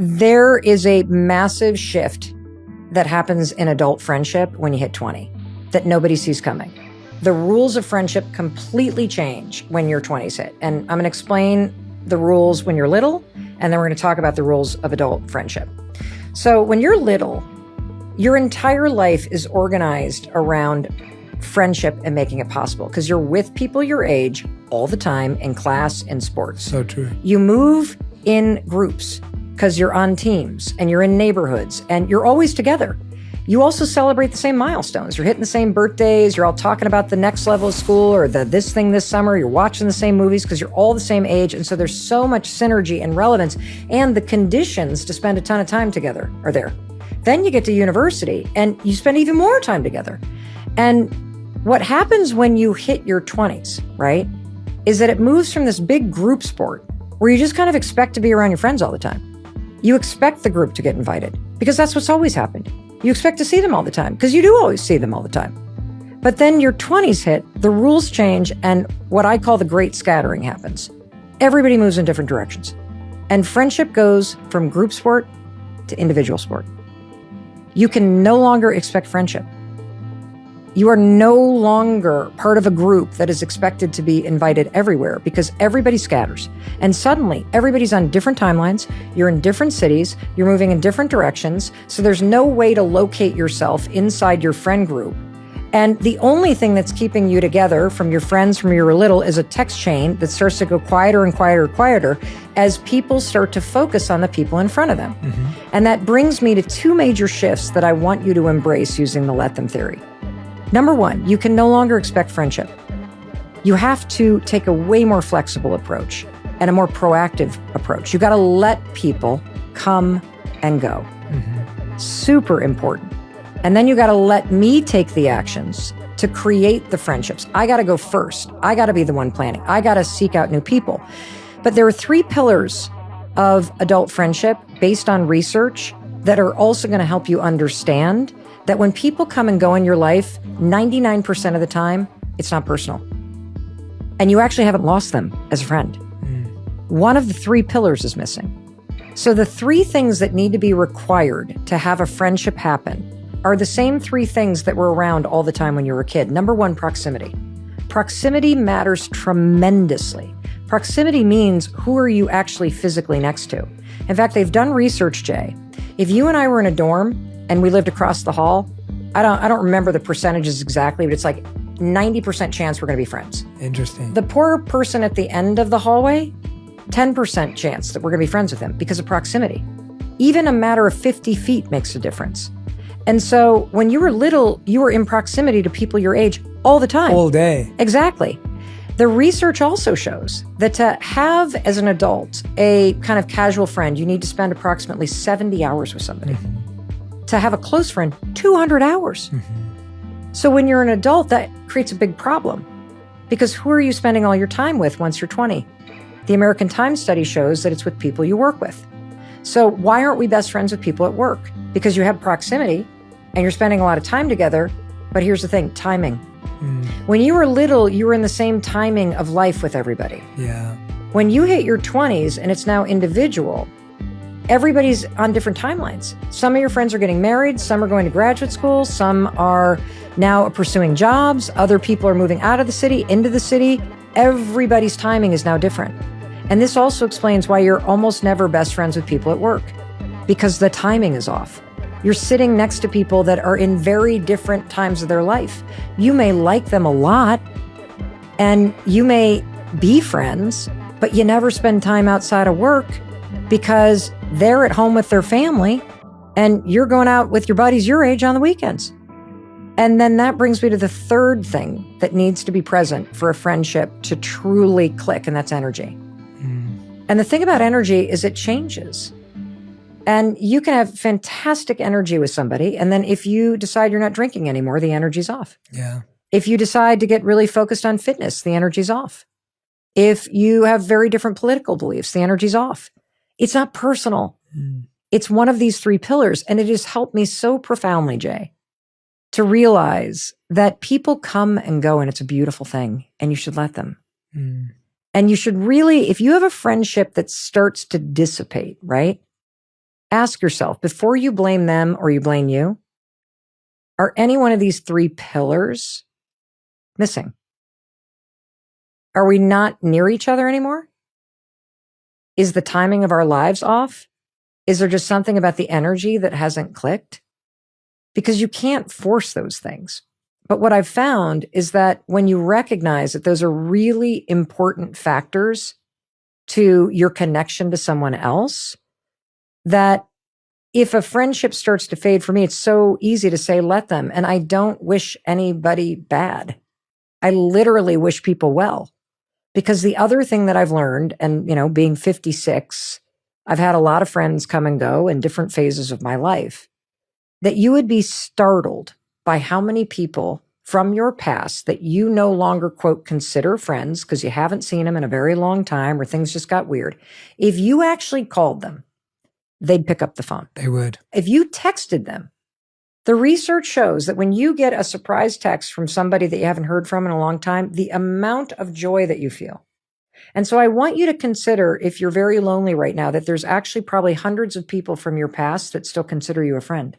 There is a massive shift that happens in adult friendship when you hit 20 that nobody sees coming. The rules of friendship completely change when your 20s hit. And I'm going to explain the rules when you're little, and then we're going to talk about the rules of adult friendship. So when you're little, your entire life is organized around friendship and making it possible because you're with people your age all the time in class and sports. So true. You move in groups because you're on teams and you're in neighborhoods and you're always together. You also celebrate the same milestones. You're hitting the same birthdays. You're all talking about the next level of school or this thing this summer. You're watching the same movies because you're all the same age. And so there's so much synergy and relevance, and the conditions to spend a ton of time together are there. Then you get to university and you spend even more time together. And what happens when you hit your 20s, right, is that it moves from this big group sport where you just kind of expect to be around your friends all the time. You expect the group to get invited because that's what's always happened. You expect to see them all the time because you do always see them all the time. But then your 20s hit, the rules change, and what I call the great scattering happens. Everybody moves in different directions. And friendship goes from group sport to individual sport. You can no longer expect friendship. You are no longer part of a group that is expected to be invited everywhere because everybody scatters. And suddenly, everybody's on different timelines. You're in different cities. You're moving in different directions. So there's no way to locate yourself inside your friend group. And the only thing that's keeping you together from your friends from you were little is a text chain that starts to go quieter and quieter and quieter as people start to focus on the people in front of them. Mm-hmm. And that brings me to two major shifts that I want you to embrace using the let them theory. Number one, you can no longer expect friendship. You have to take a way more flexible approach and a more proactive approach. You got to let people come and go. Mm-hmm. Super important. And then you got to let me take the actions to create the friendships. I got to go first. I got to be the one planning. I got to seek out new people. But there are three pillars of adult friendship based on research that are also going to help you understand that when people come and go in your life, 99% of the time, it's not personal. And you actually haven't lost them as a friend. One of the three pillars is missing. So the three things that need to be required to have a friendship happen are the same three things that were around all the time when you were a kid. Number one, proximity. Proximity matters tremendously. Proximity means who are you actually physically next to? In fact, they've done research, Jay. If you and I were in a dorm and we lived across the hall, I don't remember the percentages exactly, but it's like 90% chance we're going to be friends. Interesting. The poor person at the end of the hallway, 10% chance that we're going to be friends with them because of proximity. Even a matter of 50 feet makes a difference. And so when you were little, you were in proximity to people your age all the time. All day. Exactly. The research also shows that to have, as an adult, a kind of casual friend, you need to spend approximately 70 hours with somebody. Mm-hmm. To have a close friend, 200 hours. Mm-hmm. So when you're an adult, that creates a big problem because who are you spending all your time with once you're 20? The American Times study shows that it's with people you work with. So why aren't we best friends with people at work? Because you have proximity and you're spending a lot of time together. But here's the thing, timing. When you were little, you were in the same timing of life with everybody. Yeah. When you hit your 20s and it's now individual, everybody's on different timelines. Some of your friends are getting married, some are going to graduate school, some are now pursuing jobs, other people are moving out of the city, into the city. Everybody's timing is now different. And this also explains why you're almost never best friends with people at work, because the timing is off. You're sitting next to people that are in very different times of their life. You may like them a lot and you may be friends, but you never spend time outside of work because they're at home with their family and you're going out with your buddies your age on the weekends. And then that brings me to the third thing that needs to be present for a friendship to truly click, and that's energy. And the thing about energy is it changes. And you can have fantastic energy with somebody. And then if you decide you're not drinking anymore, the energy's off. Yeah. If you decide to get really focused on fitness, the energy's off. If you have very different political beliefs, the energy's off. It's not personal. It's one of these three pillars. And it has helped me so profoundly, Jay, to realize that people come and go and it's a beautiful thing and you should let them. And you should really, if you have a friendship that starts to dissipate, right? Ask yourself, before you blame them or you blame you, are any one of these three pillars missing? Are we not near each other anymore? Is the timing of our lives off? Is there just something about the energy that hasn't clicked? Because you can't force those things. But what I've found is that when you recognize that those are really important factors to your connection to someone else, that if a friendship starts to fade, for me, it's so easy to say, let them. And I don't wish anybody bad. I literally wish people well. Because the other thing that I've learned, and, being 56, I've had a lot of friends come and go in different phases of my life, that you would be startled by how many people from your past that you no longer, quote, consider friends because you haven't seen them in a very long time or things just got weird. If you actually called them, they'd pick up the phone. They would. If you texted them, the research shows that when you get a surprise text from somebody that you haven't heard from in a long time, the amount of joy that you feel. And so I want you to consider, if you're very lonely right now, that there's actually probably hundreds of people from your past that still consider you a friend.